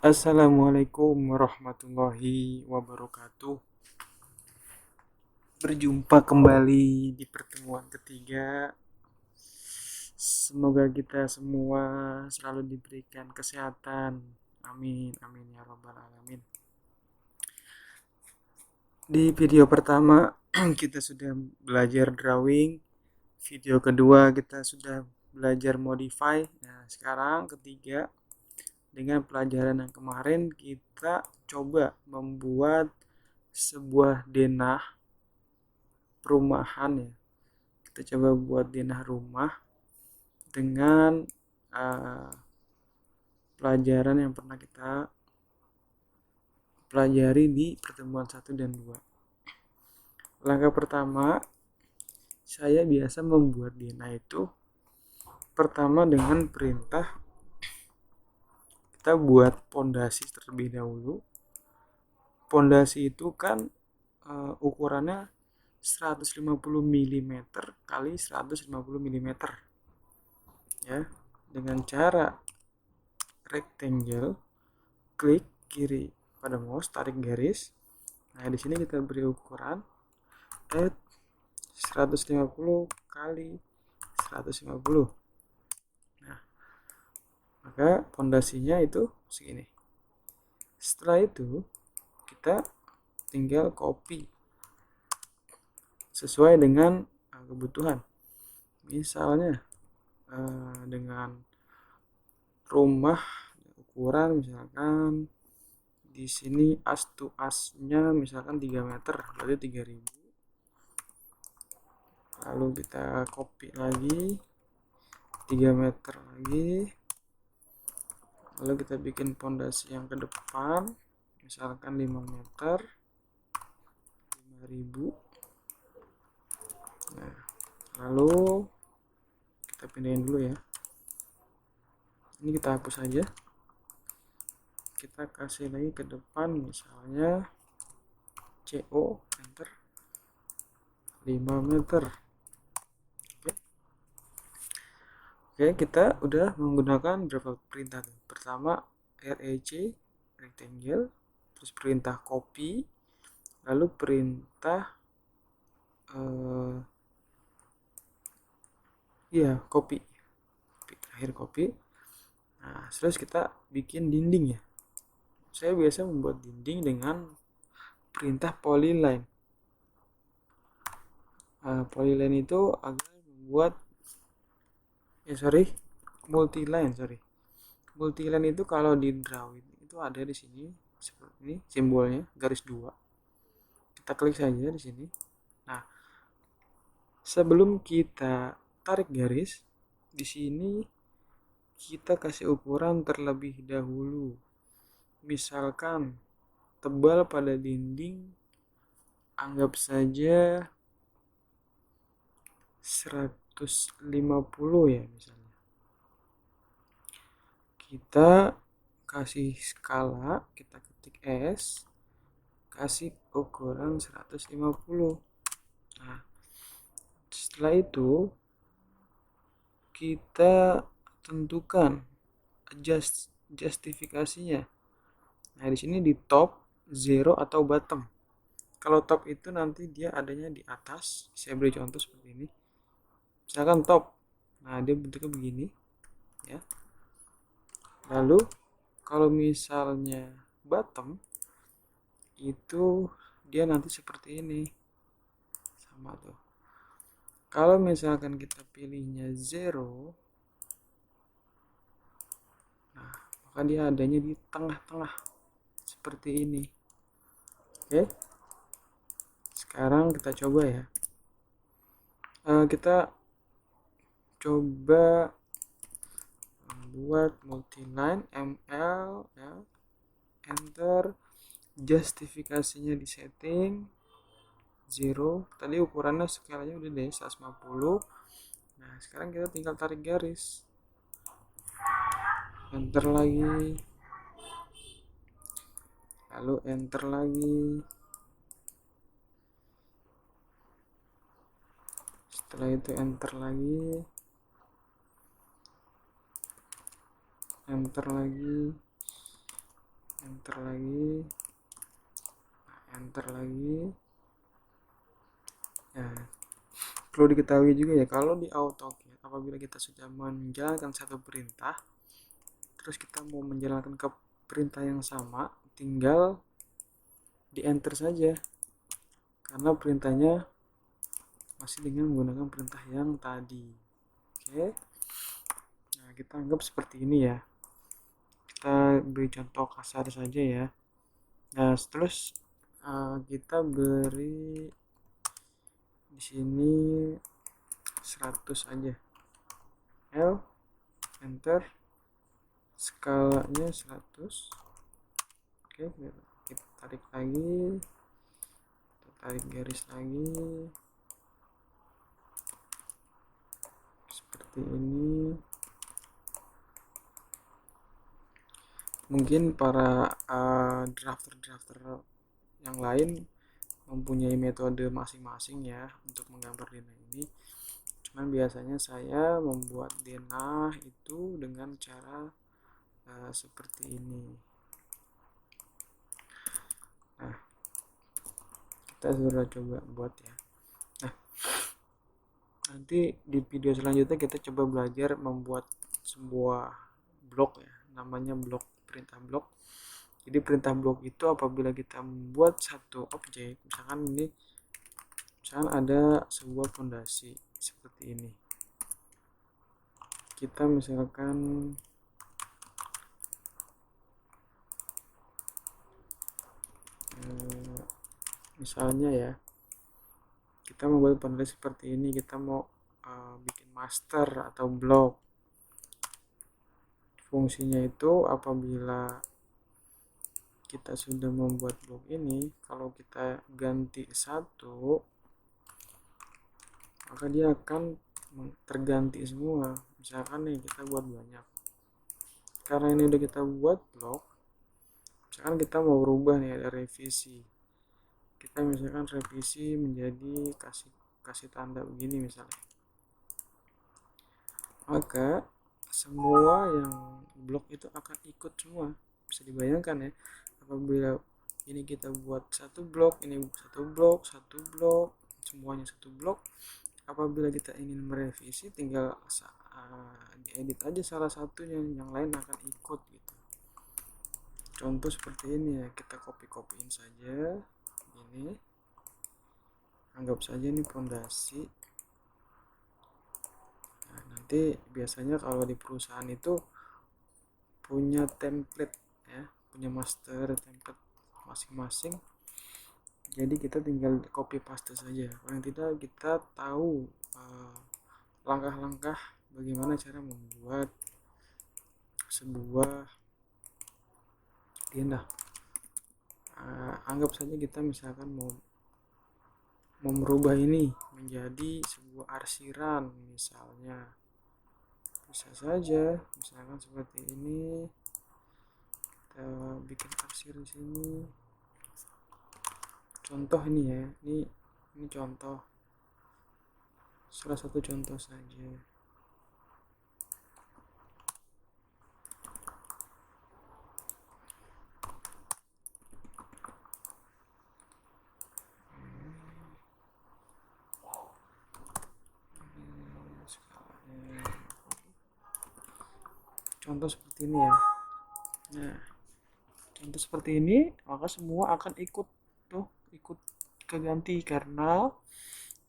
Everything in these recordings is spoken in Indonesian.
Assalamualaikum warahmatullahi wabarakatuh. Berjumpa kembali di pertemuan ketiga. Semoga kita semua selalu diberikan kesehatan. Amin, amin ya robbal alamin. Di video pertama kita sudah belajar drawing. Video kedua kita sudah belajar modify. Nah, sekarang ketiga, dengan pelajaran yang kemarin kita coba membuat sebuah denah perumahan ya. Kita coba buat denah rumah dengan uh, pelajaran yang pernah kita pelajari di pertemuan 1 dan 2. Langkah pertama, saya biasa membuat denah itu pertama dengan perintah kita buat pondasi terlebih dahulu. Pondasi itu kan ukurannya 150 mm kali 150 mm ya, dengan cara rectangle, klik kiri pada mouse, tarik garis. Nah, di sini kita beri ukuran 150 kali 150. Nah, maka pondasinya itu segini. Setelah itu kita tinggal copy sesuai dengan kebutuhan. Misalnya dengan rumah ukuran misalkan di sini as to as-nya misalkan 3 meter, berarti 3000. Lalu kita copy lagi 3 meter lagi. Lalu kita bikin pondasi yang ke depan, misalkan 5 meter, 5000. Nah, lalu kita pindahin dulu ya. Ini kita hapus aja. Kita kasih lagi ke depan, misalnya CO, enter, 5 meter. Oke, kita udah menggunakan beberapa perintah. Pertama REC, rectangle, terus perintah copy, lalu perintah copy, akhir copy. Nah, terus kita bikin dinding ya. Saya biasa membuat dinding dengan perintah polyline. Polyline itu agar membuat multiline itu kalau di drawing itu ada di sini seperti ini simbolnya, garis 2. Kita klik saja di sini. Nah, sebelum kita tarik garis di sini kita kasih ukuran terlebih dahulu. Misalkan tebal pada dinding anggap saja 150 ya misalnya. Kita kasih skala, kita ketik S, kasih ukuran 150. Nah, setelah itu kita tentukan justifikasinya. Nah, di sini di top, zero atau bottom. Kalau top itu nanti dia adanya di atas. Saya beri contoh seperti ini. Misalkan top. Nah, dia bentuknya begini, ya. Lalu kalau misalnya bottom itu dia nanti seperti ini. Sama tuh. Kalau misalkan kita pilihnya zero, nah, maka dia adanya di tengah-tengah seperti ini. Oke. Sekarang kita coba ya. Kita coba membuat multiline ML ya. Enter. Justifikasinya di setting 0. Tadi ukurannya skalanya udah deh 150. Nah, sekarang kita tinggal tarik garis. Enter lagi. Lalu enter lagi. Setelah itu enter lagi. Enter lagi. enter lagi, enter lagi. Nah, perlu diketahui juga ya, kalau di AutoCAD apabila kita sudah menjalankan satu perintah, terus kita mau menjalankan ke perintah yang sama, tinggal di enter saja, karena perintahnya masih dengan menggunakan perintah yang tadi. Oke, nah kita anggap seperti ini ya, kita beri contoh kasar saja ya. Nah terus kita beri di sini 100 aja, L, enter, skalanya 100. Oke, kita tarik lagi, kita tarik garis lagi seperti ini. Mungkin para drafter yang lain mempunyai metode masing-masing ya untuk menggambar denah ini. Cuman biasanya saya membuat denah itu dengan cara seperti ini. Nah, kita sudah coba buat ya. Nah, nanti di video selanjutnya kita coba belajar membuat sebuah blok ya, namanya blok, perintah blok. Jadi perintah blok itu apabila kita membuat satu objek, misalkan ini, misalkan ada sebuah fondasi seperti ini, kita misalkan misalnya ya, kita membuat fondasi seperti ini, kita mau bikin master atau blok. Fungsinya itu apabila kita sudah membuat blok ini, kalau kita ganti satu, maka dia akan terganti semua. Misalkan nih kita buat banyak, karena ini udah kita buat blok, misalkan kita mau berubah nih, ada revisi, kita misalkan revisi menjadi kasih tanda begini misalnya, maka semua yang blok itu akan ikut semua. Bisa dibayangkan ya, apabila ini kita buat satu blok, ini satu blok, semuanya satu blok, apabila kita ingin merevisi tinggal diedit aja salah satunya, yang lain akan ikut gitu. Contoh seperti ini ya, kita copy-copyin saja ini, anggap saja ini fondasi. Nah, nanti biasanya kalau di perusahaan itu punya template ya, punya master template masing-masing, jadi kita tinggal copy paste saja. Paling tidak kita tahu langkah-langkah bagaimana cara membuat sebuah denah. Anggap saja kita misalkan mau merubah ini menjadi sebuah arsiran misalnya, bisa saja misalkan seperti ini, kita bikin arsir di sini. Contoh ini ya, ini contoh, salah satu contoh saja. Contoh seperti ini ya. Nah, contoh seperti ini, maka semua akan ikut keganti karena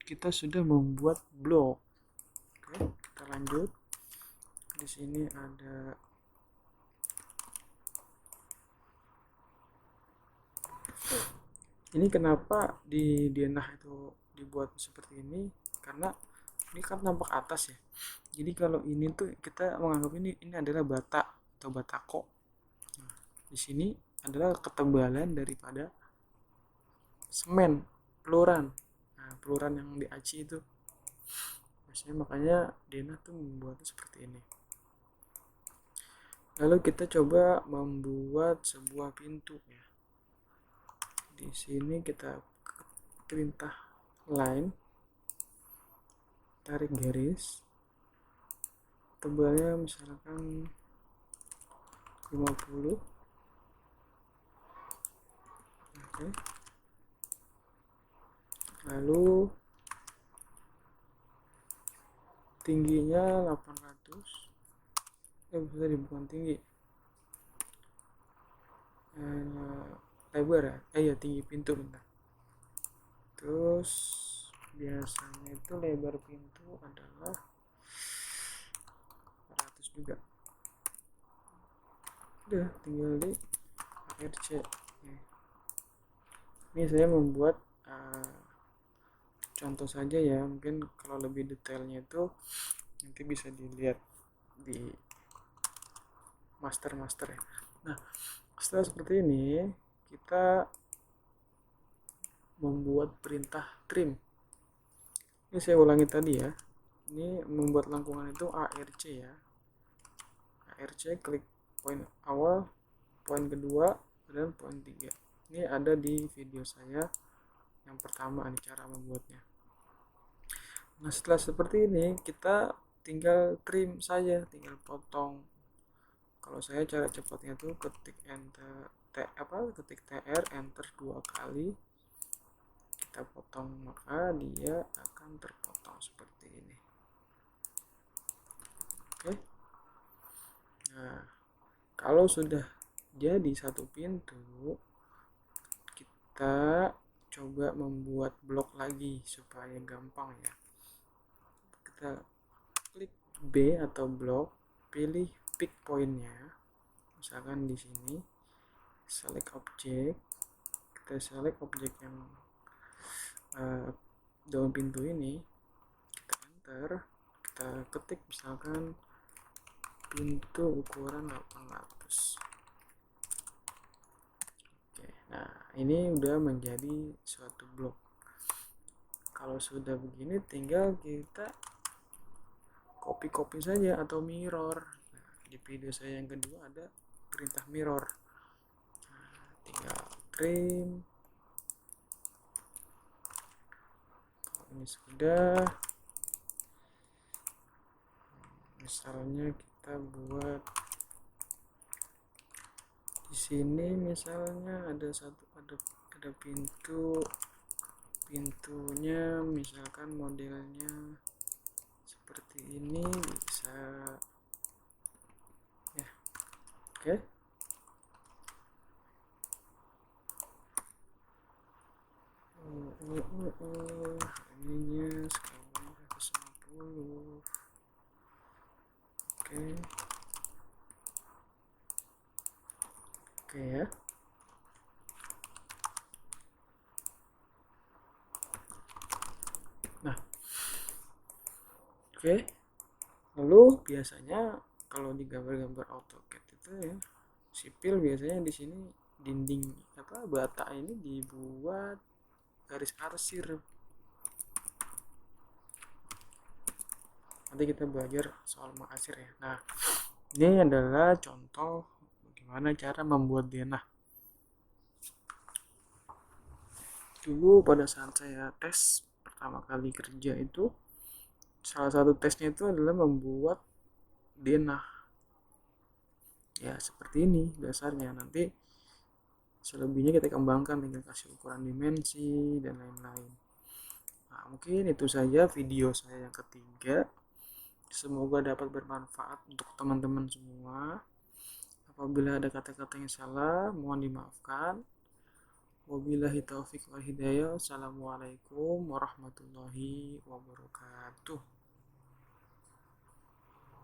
kita sudah membuat blok. Oke, kita lanjut. Di sini ada ini, kenapa di denah itu dibuat seperti ini, karena ini kan tampak atas ya. Jadi kalau ini tuh kita menganggap ini adalah bata atau batako. Nah, di sini adalah ketebalan daripada semen, peluran. Nah, peluran yang di aci itu biasanya, makanya denah tuh membuatnya seperti ini. Lalu kita coba membuat sebuah pintu ya. Di sini kita perintah line, tarik garis, tebalnya misalkan 50, Oke. Lalu tingginya 800, bisa bukan tinggi, lebar ya, ya tinggi pintu bentar. Terus biasanya itu lebar pintu adalah 400 juga. Udah tinggal di ARC. Ini saya membuat contoh saja ya, mungkin kalau lebih detailnya itu nanti bisa dilihat di master ya. Nah, setelah seperti ini kita membuat perintah trim. Ini saya ulangi tadi ya, ini membuat lengkungan itu ARC ya. ARC, klik poin awal, poin kedua, dan poin 3. Ini ada di video saya yang pertama nih cara membuatnya. Nah, setelah seperti ini kita tinggal trim saja, tinggal potong. Kalau saya cara cepatnya tuh ketik enter ketik tr enter 2 kali, kita potong, maka dia akan terpotong seperti ini. Oke. Nah, kalau sudah jadi satu pintu, kita coba membuat blok lagi supaya gampang ya. Kita klik B atau blok, pilih pick pointnya, misalkan di sini, select object, kita select objek yang daun pintu ini, kita enter, kita ketik misalkan pintu ukuran 800. Oke, nah ini udah menjadi suatu blok. Kalau sudah begini tinggal kita copy saja atau mirror. Nah, di video saya yang kedua ada perintah mirror. Nah, tinggal trim. Kalau ini sudah, misalnya kita buat di sini, misalnya ada pintunya misalkan modelnya seperti ini, bisa ya. Oke. Ininya sekarang 150. Oke ya. Nah, oke. Lalu biasanya kalau di gambar-gambar AutoCAD itu ya, sipil biasanya di sini dinding bata ini dibuat garis arsir. Nanti kita belajar soal mengarsir ya. Nah, ini adalah contoh bagaimana cara membuat denah. Dulu pada saat saya tes pertama kali kerja itu, salah satu tesnya itu adalah membuat denah. Ya seperti ini dasarnya. Nanti selebihnya kita kembangkan dengan kasih ukuran dimensi dan lain-lain. Nah, mungkin itu saja video saya yang ketiga. Semoga dapat bermanfaat untuk teman-teman semua. Apabila ada kata-kata yang salah, mohon dimaafkan. Wabillahi taufiq wal hidayah. Assalamualaikum warahmatullahi wabarakatuh.